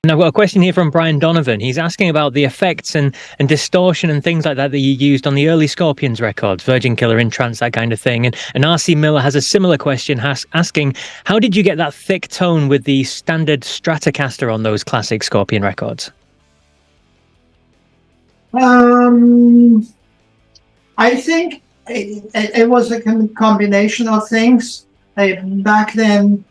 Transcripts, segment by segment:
And I've got a question here from Brian Donovan. He's asking about the effects and distortion and things like that you used on the early Scorpions records, Virginkiller, In Trance, that kind of thing. And R.C. Miller has a similar question asking, how did you get that thick tone with the standard Stratocaster on those classic Scorpion records? I think it was a combination of things. Back then,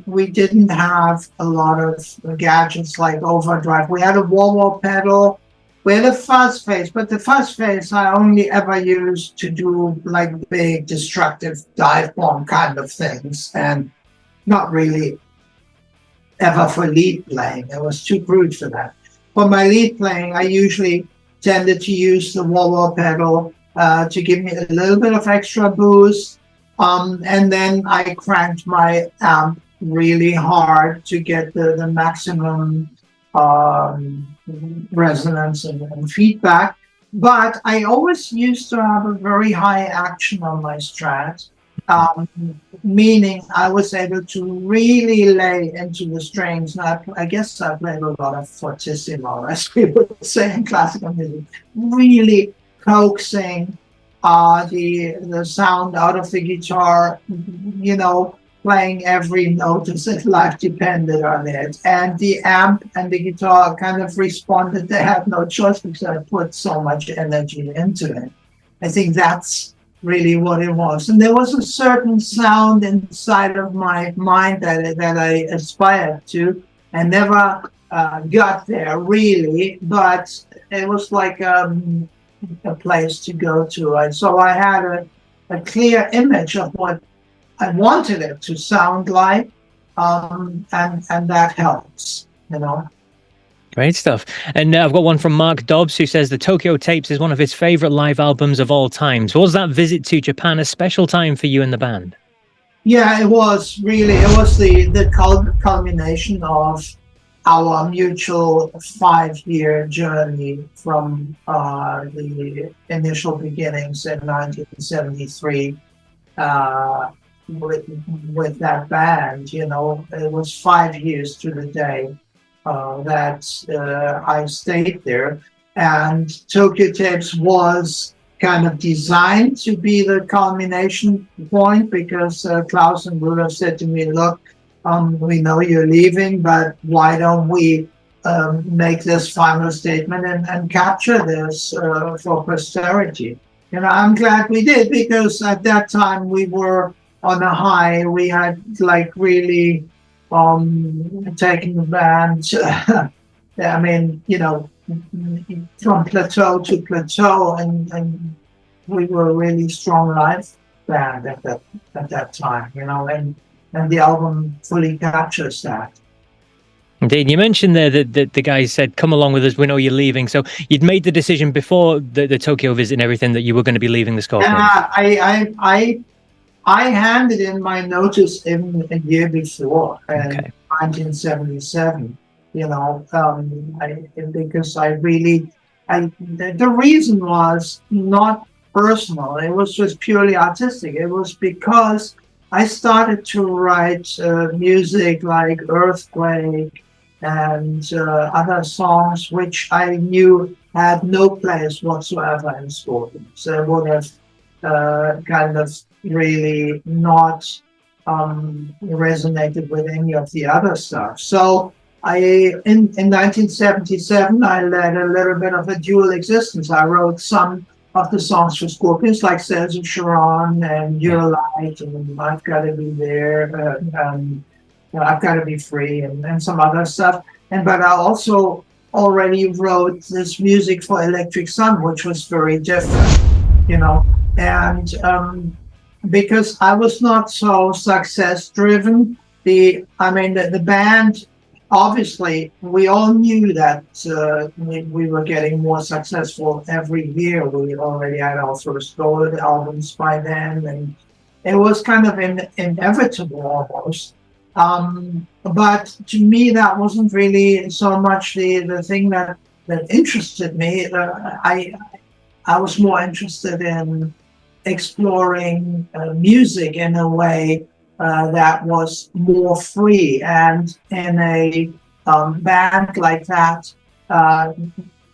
we didn't have a lot of gadgets like overdrive. We had a wah-wah pedal, we had a fuzz face, but the fuzz face I only ever used to do like big destructive dive bomb kind of things, and not really ever for lead playing. It was too crude for that. For my lead playing, I usually tended to use the wah-wah pedal to give me a little bit of extra boost. And then I cranked my amp really hard to get the maximum resonance and feedback. But I always used to have a very high action on my Strat, meaning I was able to really lay into the strings. And I guess I played a lot of fortissimo, as we would say in classical music, really coaxing the sound out of the guitar, playing every note as if life depended on it. And the amp and the guitar kind of responded. They had no choice because I put so much energy into it. I think that's really what it was. And there was a certain sound inside of my mind that I aspired to. I never got there really, but it was like a place to go to. And so I had a clear image of what I wanted it to sound like, and that helps, Great stuff. And I've got one from Mark Dobbs, who says the Tokyo Tapes is one of his favorite live albums of all time. So was that visit to Japan a special time for you and the band? Yeah, it was really. It was the culmination of our mutual 5-year journey from the initial beginnings in 1973 with that band. It was 5 years to the day that I stayed there, and Tokyo Tapes was kind of designed to be the culmination point, because Klaus and Rudolf said to me, look, we know you're leaving, but why don't we make this final statement and capture this for posterity? I'm glad we did, because at that time we were on a high. We had really taken the band, from plateau to plateau, and we were a really strong live band at that time, and the album fully captures that. Indeed. You mentioned there that the guys said, come along with us, we know you're leaving. So you'd made the decision before the Tokyo visit and everything that you were going to be leaving the Scorpions. I handed in my notice in a year before, in 1977, because the reason was not personal. It was just purely artistic. It was because I started to write music like Earthquake and other songs which I knew had no place whatsoever in Scorpions. It would have kind of really not resonated with any of the other stuff. So in 1977, I led a little bit of a dual existence. I wrote some of the songs for Scorpions, like Cells of Sharon and Your Light, and I've Got to Be There, I've Got to Be Free, and some other stuff. But I also already wrote this music for Electric Sun, which was very different, and because I was not so success driven, the band, obviously, we all knew that we were getting more successful every year. We already had our first gold albums by then, and it was kind of inevitable almost. But to me, that wasn't really so much the thing that interested me. I was more interested in exploring music in a way that was more free and in a band like that, uh,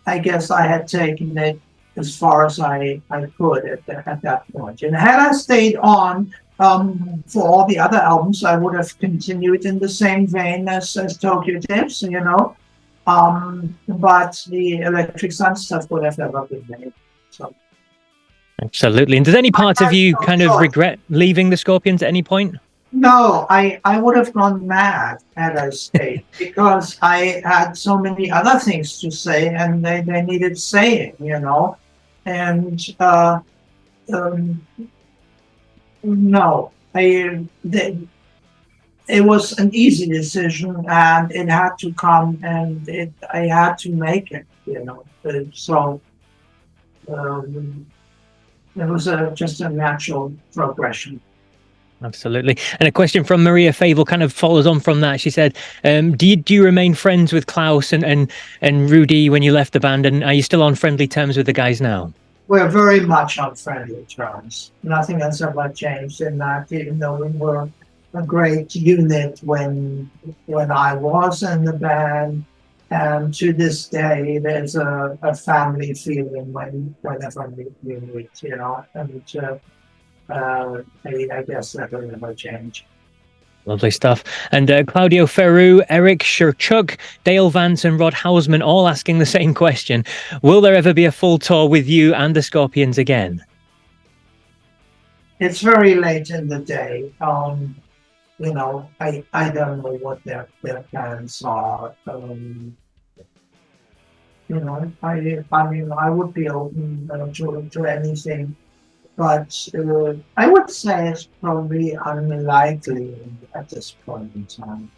I guess I had taken it as far as I could at that point. And had I stayed on for all the other albums, I would have continued in the same vein as Tokyo Tips, you know. But the Electric Sun stuff would have never been made. So. Absolutely. And does any part of you no kind of choice. regret leaving the Scorpions at any point? No, I would have gone mad had I stayed because I had so many other things to say and they needed saying, you know. And no, it was an easy decision and it had to come and I had to make it, you know. So it was just a natural progression. Absolutely. And a question from Maria Favel kind of follows on from that. She said, do you remain friends with Klaus and Rudy when you left the band? And are you still on friendly terms with the guys now? We're very much on friendly terms. Nothing has ever changed in that, even though we were a great unit when I was in the band. And to this day, there's a family feeling whenever we meet, you know. And I guess that will never change. Lovely stuff. And Claudio Ferru, Eric Shurchuk, Dale Vance and Rod Hausman all asking the same question. Will there ever be a full tour with you and the Scorpions again? It's very late in the day. You know, I don't know what their plans are. You know, I mean, I would be open to anything. But I would say it's probably unlikely at this point in time.